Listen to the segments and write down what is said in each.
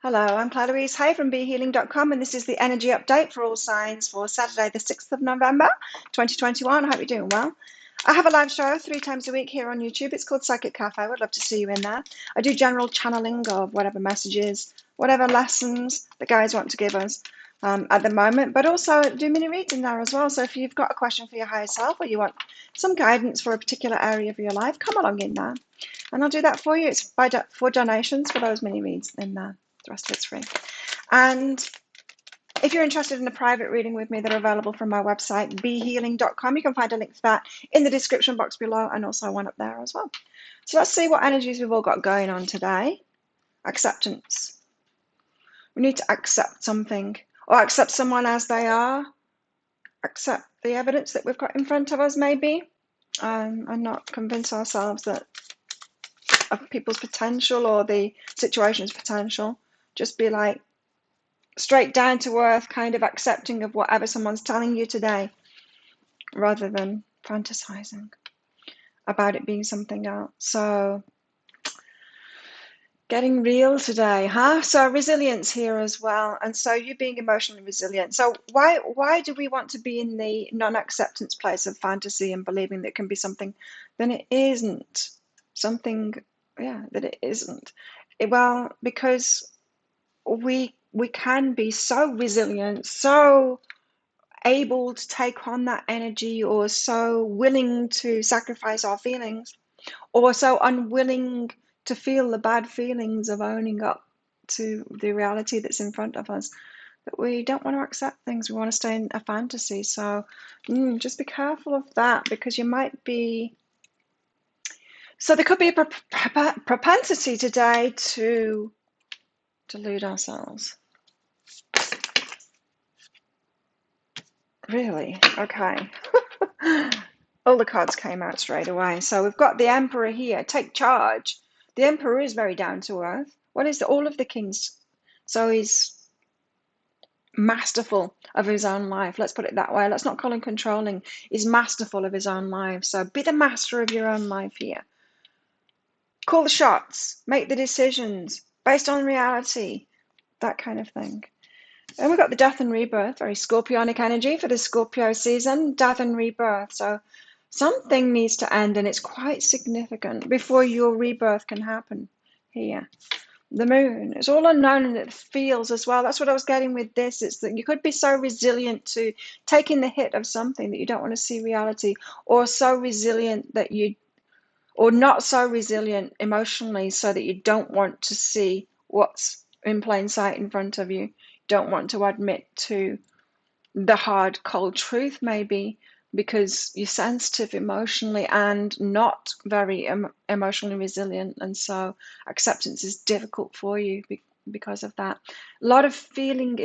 Hello, I'm Claire Louise Hay from BeHealing.com, and this is the energy update for all signs for Saturday, the 6th of November, 2021. I hope you're doing well. I have a live show 3 times a week here on YouTube. It's called Psychic Cafe. I would love to see you in there. I do general channeling of whatever messages, whatever lessons the guys want to give us at the moment, but also do mini reads in there as well. So if you've got a question for your higher self or you want some guidance for a particular area of your life, come along in there and I'll do that for you. It's for donations for those mini reads in there. The rest of it's free. And if you're interested in a private reading with me, they're available from my website, behealing.com. You can find a link to that in the description box below and also one up there as well. So let's see what energies we've all got going on today. Acceptance. We need to accept something or accept someone as they are. Accept the evidence that we've got in front of us, maybe. And not convince ourselves that of people's potential or the situation's potential. Just be like, straight down to earth, kind of accepting of whatever someone's telling you today, rather than fantasizing about it being something else. So getting real today, huh? So resilience here as well. And so you being emotionally resilient. So why do we want to be in the non-acceptance place of fantasy and believing that it can be something then it isn't? Something, yeah, that it isn't. Well, because we can be so resilient, so able to take on that energy, or so willing to sacrifice our feelings, or so unwilling to feel the bad feelings of owning up to the reality that's in front of us, that we don't want to accept things. We want to stay in a fantasy. So just be careful of that, because you might be, so there could be a propensity today to delude ourselves. Really? Okay. All the cards came out straight away. So we've got the Emperor here. Take charge. The Emperor is very down to earth. What is all of the kings? So he's masterful of his own life. Let's put it that way. Let's not call him controlling. He's masterful of his own life. So be the master of your own life here. Call the shots. Make the decisions based on reality. That kind of thing. And we've got the death and rebirth, very Scorpionic energy for the Scorpio season, death and rebirth. So something needs to end, and it's quite significant before your rebirth can happen here. The moon, it's all unknown, and it feels as well. That's what I was getting with this. It's that you could be so resilient to taking the hit of something that you don't want to see reality, or so resilient that you, or not so resilient emotionally so that you don't want to see what's in plain sight in front of you. Don't want to admit to the hard, cold truth, maybe, because you're sensitive emotionally and not very emotionally resilient. And so acceptance is difficult for you because of that. A lot of feeling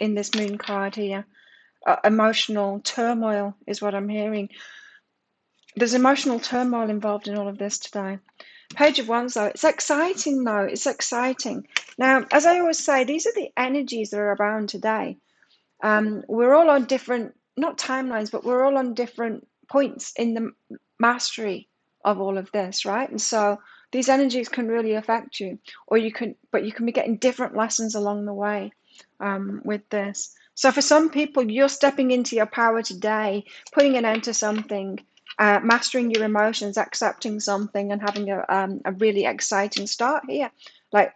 in this moon card here. Emotional turmoil is what I'm hearing. There's emotional turmoil involved in all of this today. Page of Wands, though, it's exciting, though. It's exciting. Now, as I always say, these are the energies that are around today. We're all on different, not timelines, but we're all on different points in the mastery of all of this, right? And so these energies can really affect you, but you can be getting different lessons along the way with this. So for some people, you're stepping into your power today, putting an end to something, mastering your emotions, accepting something, and having a really exciting start here. Like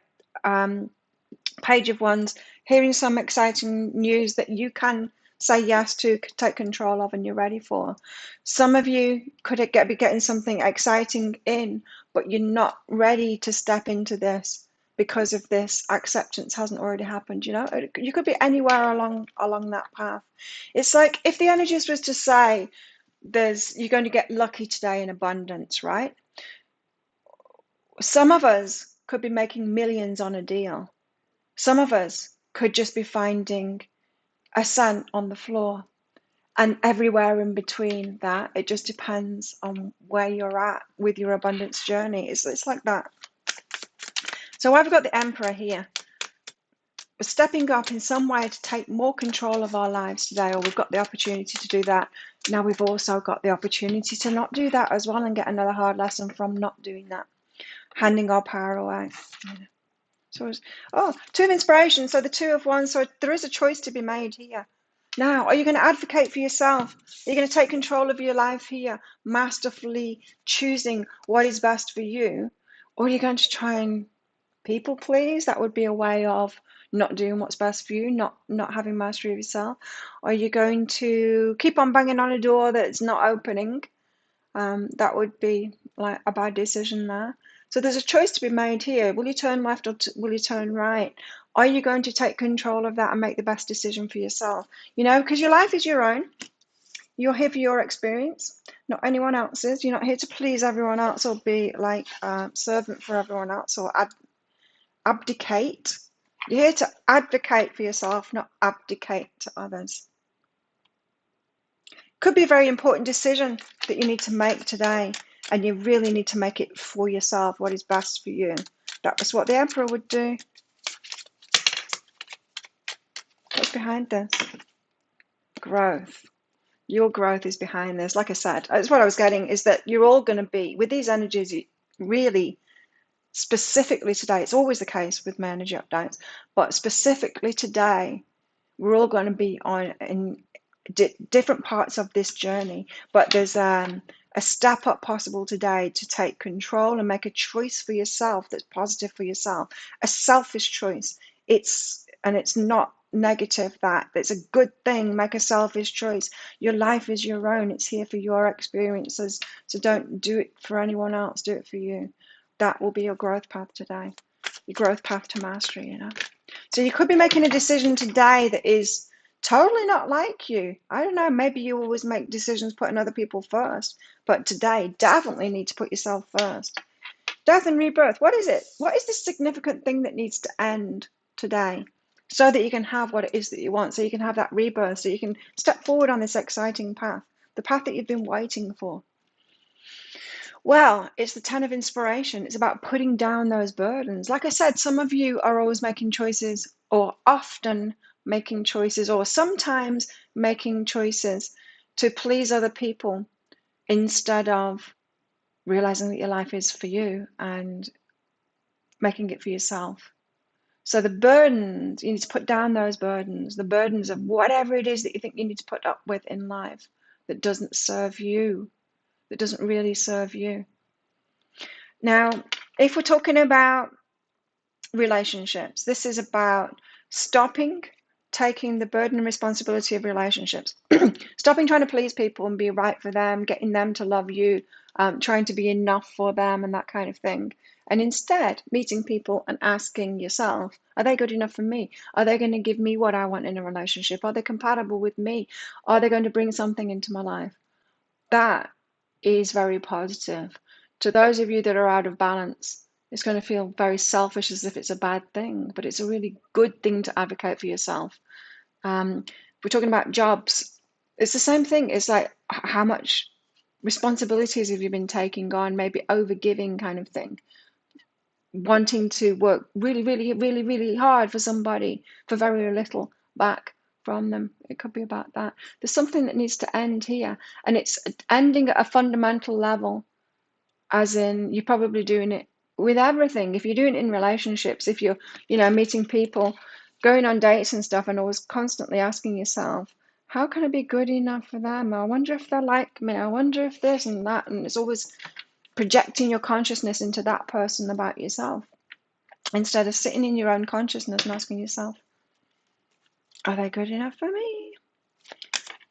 Page of Wands, hearing some exciting news that you can say yes to, take control of, and you're ready for. Some of you could be getting something exciting in, but you're not ready to step into this because of this acceptance hasn't already happened. You know, you could be anywhere along that path. It's like if the energies was to say, you're going to get lucky today in abundance, right? Some of us could be making millions on a deal. Some of us could just be finding a cent on the floor, and everywhere in between that. It just depends on where you're at with your abundance journey. It's like that. So I've got the Emperor here. We're stepping up in some way to take more control of our lives today, or we've got the opportunity to do that. Now we've also got the opportunity to not do that as well and get another hard lesson from not doing that, handing our power away. So, oh, two of inspiration. So the two of one. So there is a choice to be made here. Now, are you going to advocate for yourself? Are you going to take control of your life here, masterfully choosing what is best for you? Or are you going to try and people please? That would be a way of not doing what's best for you, not having mastery of yourself. Are you going to keep on banging on a door that's not opening? That would be like a bad decision there. So there's a choice to be made here. Will you turn left or will you turn right? Are you going to take control of that and make the best decision for yourself? You know, because your life is your own. You're here for your experience, not anyone else's. You're not here to please everyone else or be like a servant for everyone else or abdicate. You're here to advocate for yourself, not abdicate to others. Could be a very important decision that you need to make today, and you really need to make it for yourself, what is best for you. That was what the Emperor would do. What's behind this? Growth. Your growth is behind this. Like I said, that's what I was getting, is that you're all going to be, with these energies, really specifically today, it's always the case with my energy updates, but specifically today, we're all going to be on in different parts of this journey, but there's a step up possible today to take control and make a choice for yourself that's positive for yourself, a selfish choice. It's not negative, that it's a good thing. Make a selfish choice. Your life is your own. It's here for your experiences, so don't do it for anyone else, do it for you. That will be your growth path today, your growth path to mastery, you know. So you could be making a decision today that is totally not like you. I don't know, maybe you always make decisions putting other people first, but today definitely need to put yourself first. Death and rebirth, what is it? What is the significant thing that needs to end today so that you can have what it is that you want, so you can have that rebirth, so you can step forward on this exciting path, the path that you've been waiting for? Well, it's the 10 of inspiration. It's about putting down those burdens. Like I said, some of you are always making choices, or often making choices, or sometimes making choices to please other people instead of realizing that your life is for you and making it for yourself. So the burdens, you need to put down those burdens, the burdens of whatever it is that you think you need to put up with in life that doesn't serve you, that doesn't really serve you. Now, if we're talking about relationships, this is about stopping taking the burden and responsibility of relationships, stopping trying to please people and be right for them, getting them to love you, trying to be enough for them and that kind of thing. And instead, meeting people and asking yourself, are they good enough for me? Are they going to give me what I want in a relationship? Are they compatible with me? Are they going to bring something into my life? That is very positive. To those of you that are out of balance, it's going to feel very selfish, as if it's a bad thing, but it's a really good thing to advocate for yourself. If we're talking about jobs, it's the same thing. It's like, how much responsibilities have you been taking on? Maybe overgiving kind of thing, wanting to work really, really, really, really hard for somebody for very little back from them. It could be about that. There's something that needs to end here, and it's ending at a fundamental level, as in you're probably doing it with everything. If you're doing it in relationships, if you're, meeting people, going on dates and stuff, and always constantly asking yourself, how can I be good enough for them? I wonder if they like me. I wonder if this and that. And it's always projecting your consciousness into that person about yourself, instead of sitting in your own consciousness and asking yourself, are they good enough for me?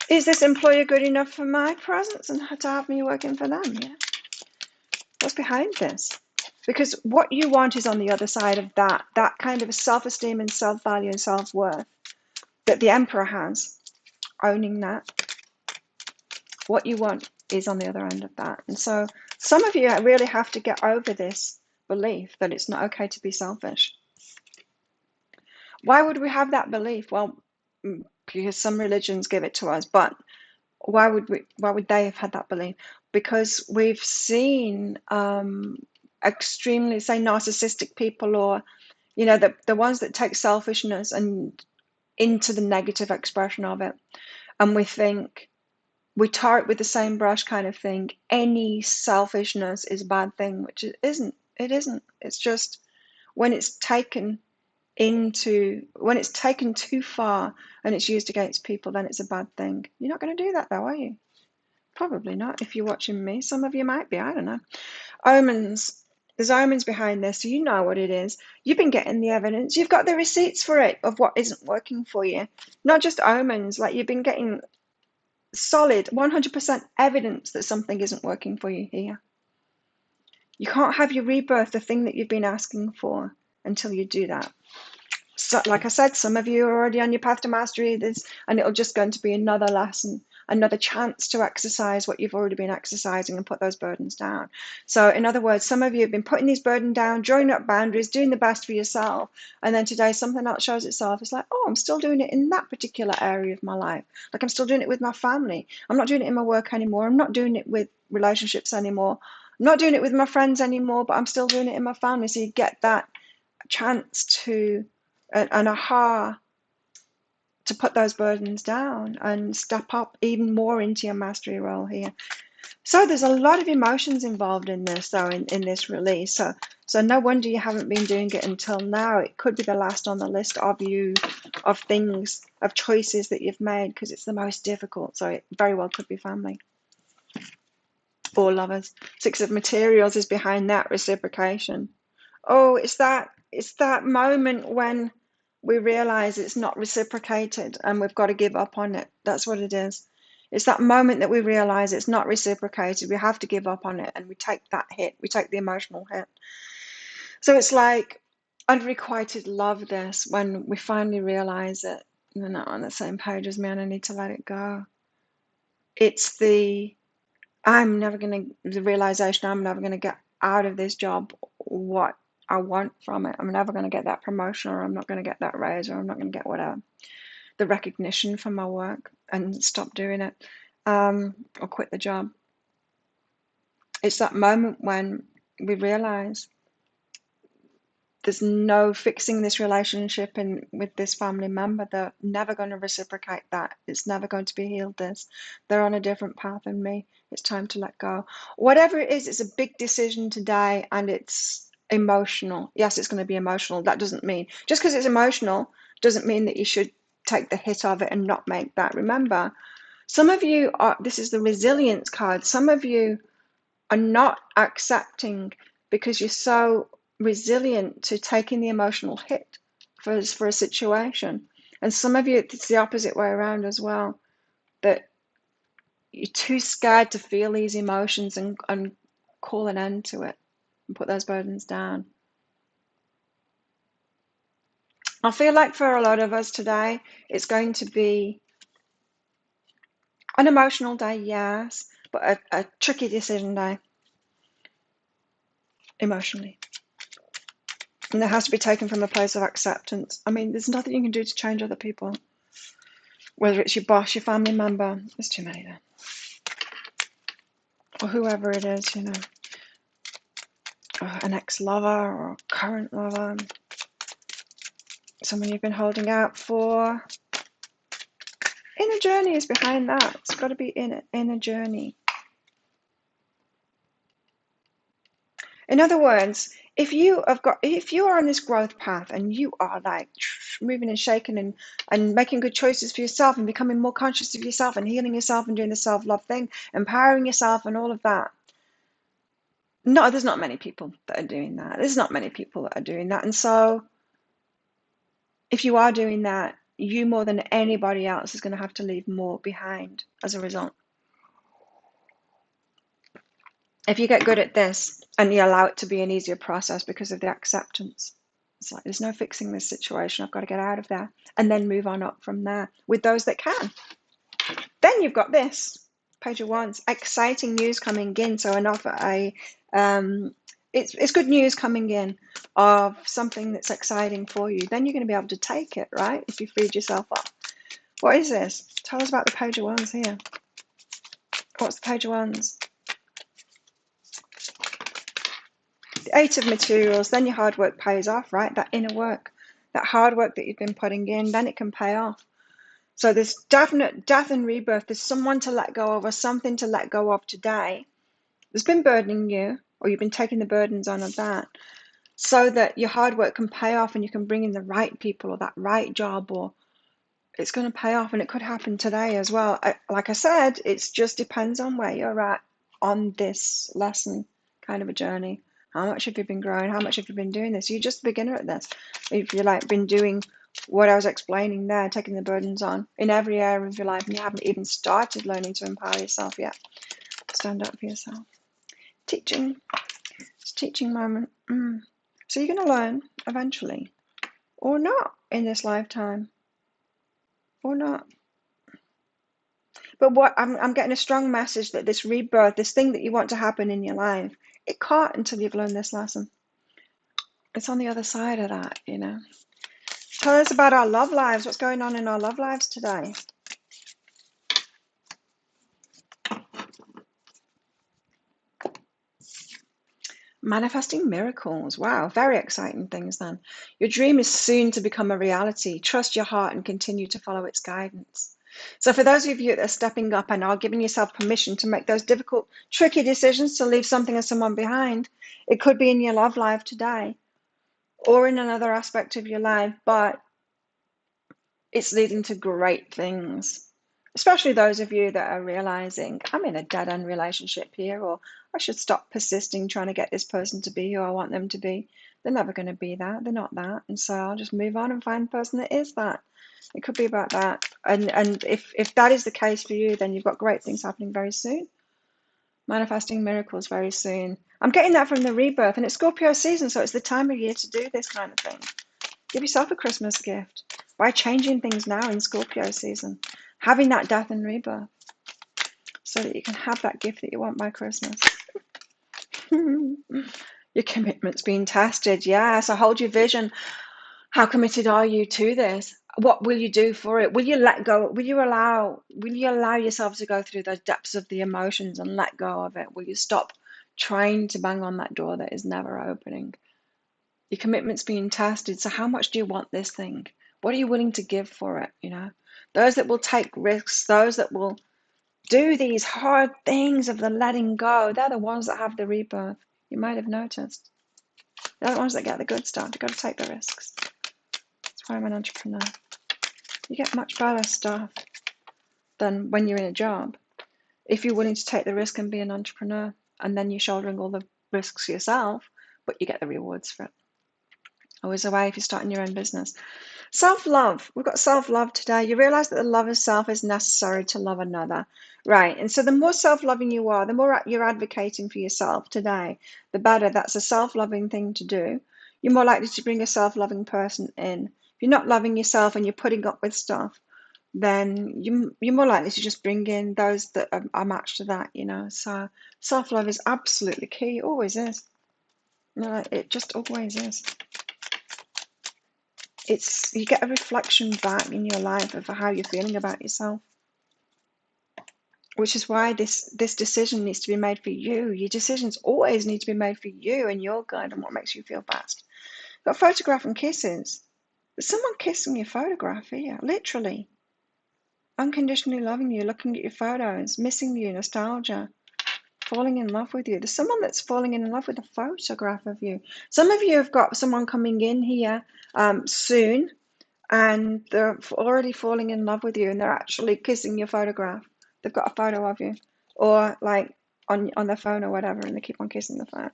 Is this employer good enough for my presence and to have me working for them? Yeah. What's behind this? Because what you want is on the other side of that kind of self-esteem and self-value and self-worth that the Emperor has, owning that. What you want is on the other end of that. And so some of you really have to get over this belief that it's not okay to be selfish. Why would we have that belief? Well, because some religions give it to us, but why would they have had that belief? Because we've seen extremely, say, narcissistic people, or the ones that take selfishness and into the negative expression of it, and we tar it with the same brush kind of thing. Any selfishness is a bad thing, which it isn't. It's just when it's taken too far and it's used against people, then it's a bad thing. You're not going to do that though, are you? Probably not. If you're watching me, some of you might be, I don't know. Omens. There's omens behind this, so you know what it is. You've been getting the evidence. You've got the receipts for it of what isn't working for you. Not just omens, like you've been getting solid 100% evidence that something isn't working for you here. You can't have your rebirth, the thing that you've been asking for, until you do that. So, like I said, some of you are already on your path to mastery this, and it'll just going to be another lesson, another chance to exercise what you've already been exercising and put those burdens down. So in other words, some of you have been putting these burdens down, drawing up boundaries, doing the best for yourself, and then today something else shows itself. It's like, oh, I'm still doing it in that particular area of my life. Like I'm still doing it with my family. I'm not doing it in my work anymore. I'm not doing it with relationships anymore. I'm not doing it with my friends anymore, but I'm still doing it in my family. So you get that chance to an aha to put those burdens down and step up even more into your mastery role here. So there's a lot of emotions involved in this, though, in this release. So no wonder you haven't been doing it until now. It could be the last on the list of things, of choices that you've made, because it's the most difficult. So it very well could be family or lovers. Six of Materials is behind that reciprocation. Oh, it's that moment when we realize it's not reciprocated and we've got to give up on it. That's what it is. It's that moment that we realize it's not reciprocated. We have to give up on it, and we take that hit. We take the emotional hit. So it's like unrequited love, this, when we finally realize it. They're not on the same page as me and I need to let it go. It's the realization I'm never going to get out of this job what I want from it. I'm never going to get that promotion, or I'm not going to get that raise, or I'm not going to get whatever, the recognition for my work, and stop doing it, or quit the job. It's that moment when we realize there's no fixing this relationship and with this family member. They're never going to reciprocate that. It's never going to be healed. They're on a different path than me. It's time to let go. Whatever it is, it's a big decision today, and it's emotional. Yes, it's going to be emotional. That doesn't mean, just because it's emotional doesn't mean that you should take the hit of it and not make that. Remember, some of you are, this is the resilience card. Some of you are not accepting because you're so resilient to taking the emotional hit for a situation. And some of you, it's the opposite way around as well, that you're too scared to feel these emotions and call an end to it and put those burdens down. I feel like for a lot of us today, it's going to be an emotional day, yes, but a tricky decision day emotionally. And it has to be taken from a place of acceptance. I mean, there's nothing you can do to change other people. Whether it's your boss, your family member, there's too many there. Or whoever it is, you know. Or an ex-lover or a current lover. Someone you've been holding out for. Inner journey is behind that. It's got to be in a journey. In other words, if you are on this growth path and you are like moving and shaking and making good choices for yourself and becoming more conscious of yourself and healing yourself and doing the self-love thing, empowering yourself and all of that. No, there's not many people that are doing that. There's not many people that are doing that. And so if you are doing that, you more than anybody else is going to have to leave more behind as a result. If you get good at this and you allow it to be an easier process because of the acceptance, it's like, there's no fixing this situation. I've got to get out of there and then move on up from there with those that can. Then you've got this, Page of Wands, exciting news coming in. So it's good news coming in of something that's exciting for you. Then you're going to be able to take it, right? If you freed yourself up. What is this? Tell us about the Page of Wands here. What's the Page of Wands? The Eight of Materials. Then your hard work pays off, right? That inner work, that hard work that you've been putting in, then it can pay off. So there's definite death and rebirth. There's someone to let go of or something to let go of today. There's been burdening you, or you've been taking the burdens on of that. so that your hard work can pay off and you can bring in the right people or that right job, or it's going to pay off. And it could happen today as well. Like I said, it just depends on where you're at on this lesson kind of a journey. How much have you been growing? How much have you been doing this? You're just a beginner at this. If you like been doing what I was explaining there, taking the burdens on in every area of your life, and you haven't even started learning to empower yourself yet, stand up for yourself. Teaching, it's a teaching moment. So you're going to learn eventually, or not in this lifetime, or not. But what I'm getting a strong message that this rebirth, this thing that you want to happen in your life, it can't until you've learned this lesson. It's on the other side of that, you know. Tell us about our love lives. What's going on in our love lives today? Manifesting miracles. Wow, very exciting things then. Your dream is soon to become a reality. Trust your heart and continue to follow its guidance. So for those of you that are stepping up and are giving yourself permission to make those difficult, tricky decisions to leave something or someone behind, it could be in your love life today or in another aspect of your life, but it's leading to great things. Especially those of you that are realizing, I'm in a dead-end relationship here, or I should stop persisting trying to get this person to be who I want them to be. They're never going to be that. They're not that. And so I'll just move on and find a person that is that. It could be about that. And if that is the case for you, then you've got great things happening very soon. Manifesting miracles very soon. I'm getting that from the rebirth, and it's Scorpio season, so it's the time of year to do this kind of thing. Give yourself a Christmas gift by changing things now in Scorpio season, having that death and rebirth, so that you can have that gift that you want by Christmas. Your commitment's being tested. Yeah, so hold your vision. How committed are you to this? What will you do for it? Will you let go? Will you allow yourself to go through those depths of the emotions and let go of it? Will you stop trying to bang on that door that is never opening? Your commitment's being tested. So how much do you want this thing? What are you willing to give for it? You know, those that will take risks, those that will do these hard things of the letting go, they're the ones that have the rebirth. You might have noticed. They're the ones that get the good stuff. You've got to take the risks. That's why I'm an entrepreneur. You get much better stuff than when you're in a job if you're willing to take the risk and be an entrepreneur, and then you're shouldering all the risks yourself, but you get the rewards for it. Always a way if you're starting your own business. Self-love. We've got self-love today. You realize that the love of self is necessary to love another. Right. And so the more self-loving you are, the more you're advocating for yourself today, the better. That's a self-loving thing to do. You're more likely to bring a self-loving person in. If you're not loving yourself and you're putting up with stuff, then you're more likely to just bring in those that are matched to that, you know. So self-love is absolutely key. It always is. No, it just always is. It's, you get a reflection back in your life of how you're feeling about yourself, which is why this decision needs to be made for you. Your decisions always need to be made for you and your good and what makes you feel best. Got photograph and kisses. There's someone kissing your photograph here, literally. Unconditionally loving you, looking at your photos, missing you, nostalgia, falling in love with you. There's someone that's falling in love with a photograph of you. Some of you have got someone coming in here soon, and they're already falling in love with you, and they're actually kissing your photograph. They've got a photo of you, or like on their phone or whatever, and they keep on kissing the phone.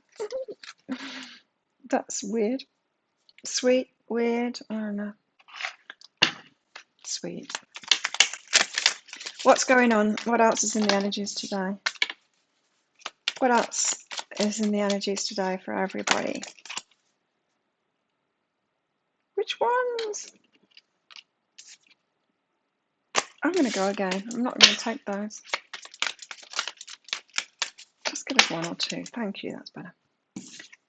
That's weird. Sweet, weird, I don't know. Sweet. What's going on? What else is in the energies today? What else is in the energies today for everybody? Which ones? I'm going to go again. I'm not going to take those. Just give us one or two. Thank you, that's better.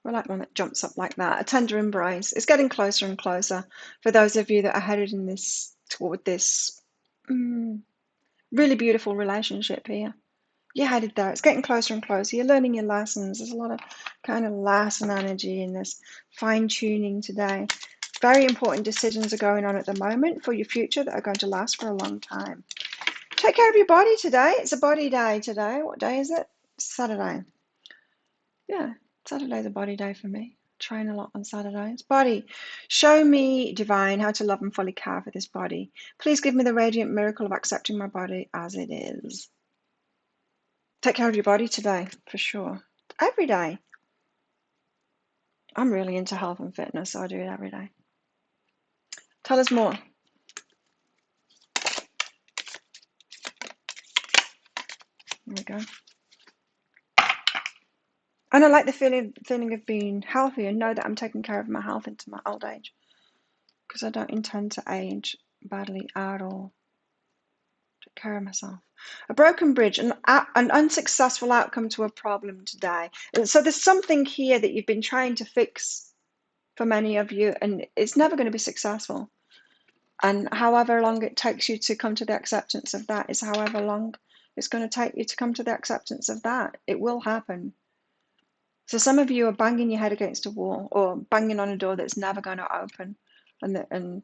I like one that jumps up like that. A tender embrace. It's getting closer and closer for those of you that are headed in this toward this really beautiful relationship here. You're headed there. It's getting closer and closer. You're learning your lessons. There's a lot of kind of lesson energy in this fine-tuning today. Very important decisions are going on at the moment for your future that are going to last for a long time. Take care of your body today. It's a body day today. What day is it? Saturday. Yeah, Saturday's a body day for me. train a lot on Saturdays. Body, show me, divine, how to love and fully care for this body. Please give me the radiant miracle of accepting my body as it is. Take care of your body today, for sure. Every day. I'm really into health and fitness, so I do it every day. Tell us more. There we go. And I like the feeling of being healthy and know that I'm taking care of my health into my old age, because I don't intend to age badly at all. Take care of myself. A broken bridge, an unsuccessful outcome to a problem today. So there's something here that you've been trying to fix for many of you, and it's never going to be successful. And however long it takes you to come to the acceptance of that is however long it's going to take you to come to the acceptance of that. It will happen. So some of you are banging your head against a wall or banging on a door that's never going to open, and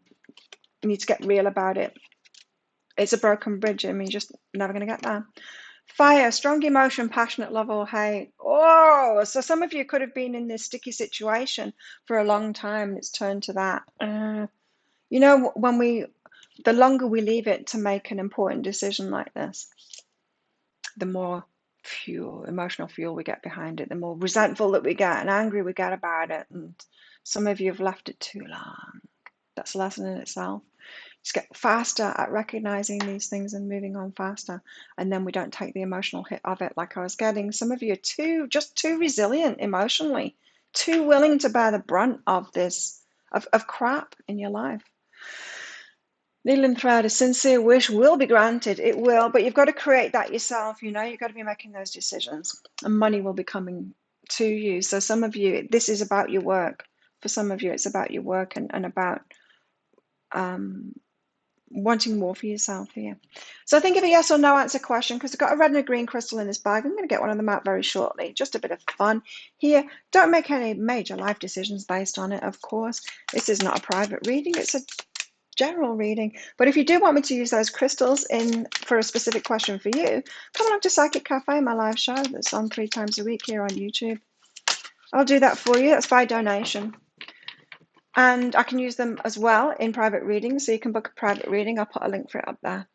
you need to get real about it. It's a broken bridge. I mean, you're just never going to get there. Fire, strong emotion, passionate love or hate. Oh, so some of you could have been in this sticky situation for a long time. It's turned to that. You know, the longer we leave it to make an important decision like this, the more emotional fuel we get behind it, the more resentful that we get and angry we get about it. And some of you have left it too long. That's a lesson in itself. Just get faster at recognizing these things and moving on faster, and then we don't take the emotional hit of it like I was getting. Some of you are just too resilient emotionally, too willing to bear the brunt of this of crap in your life. Needle and thread, a sincere wish will be granted. It will, but you've got to create that yourself. You've got to be making those decisions, and money will be coming to you. So some of you, this is about your work. For some of you, it's about your work and about wanting more for yourself here. So think of a yes or no answer question, because I've got a red and a green crystal in this bag. I'm going to get one of them out very shortly. Just a bit of fun here. Don't make any major life decisions based on it, of course. This is not a private reading. It's a general reading. But if you do want me to use those crystals for a specific question for you, come along to Psychic Cafe, my live show that's on 3 times a week here on YouTube. I'll do that for you. That's by donation. And I can use them as well in private readings, so you can book a private reading. I'll put a link for it up there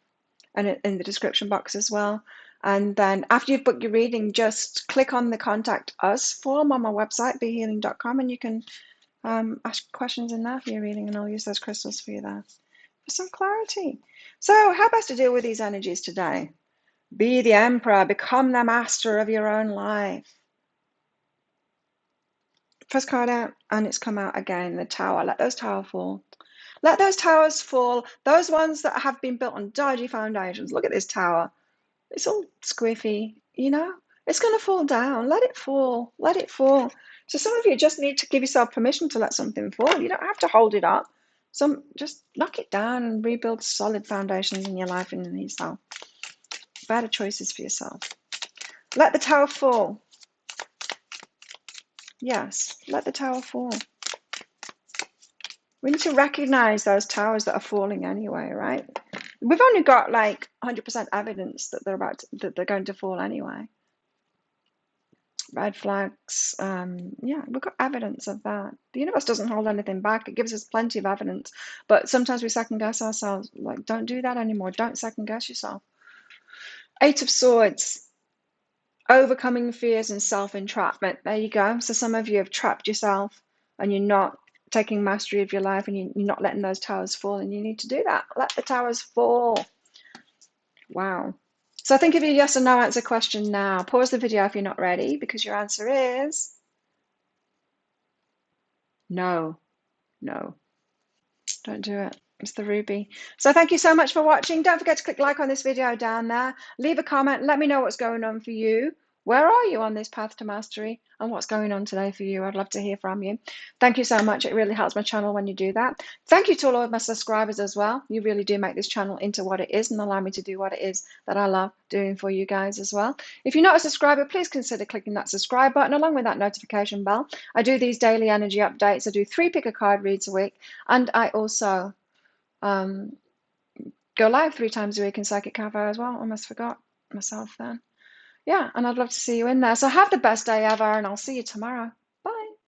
and in the description box as well. And then after you've booked your reading, just click on the Contact Us form on my website, behealing.com, and you can ask questions in there for your reading, and I'll use those crystals for you there for some clarity. So how best to deal with these energies today? Be the emperor, become the master of your own life. First card out, and it's come out again, the tower. Let those towers fall. Let those towers fall. Those ones that have been built on dodgy foundations. Look at this tower. It's all squiffy, It's going to fall down. Let it fall. Let it fall. So some of you just need to give yourself permission to let something fall. You don't have to hold it up. Just knock it down and rebuild solid foundations in your life and in yourself. Better choices for yourself. Let the tower fall. Yes, let the tower fall. We need to recognize those towers that are falling anyway, right? We've only got like 100% evidence that they're going to fall anyway. Red flags, yeah, we've got evidence of that. The universe doesn't hold anything back. It gives us plenty of evidence, but sometimes we second guess ourselves. Like, don't do that anymore. Don't second guess yourself. 8 of Swords, overcoming fears and self-entrapment. There you go. So some of you have trapped yourself and you're not taking mastery of your life, and you're not letting those towers fall, and you need to do that. Let the towers fall. Wow. So think of your yes or no answer question now. Pause the video if you're not ready, because your answer is no. No. Don't do it. It's the ruby. So thank you so much for watching. Don't forget to click like on this video down there. Leave a comment. Let me know what's going on for you. Where are you on this path to mastery, and what's going on today for you? I'd love to hear from you. Thank you so much. It really helps my channel when you do that. Thank you to all of my subscribers as well. You really do make this channel into what it is and allow me to do what it is that I love doing for you guys as well. If you're not a subscriber, please consider clicking that subscribe button along with that notification bell. I do these daily energy updates. I do 3 pick a card reads a week, and I also go live 3 times a week in Psychic Cafe as well. Almost forgot myself then. Yeah, and I'd love to see you in there. So have the best day ever, and I'll see you tomorrow.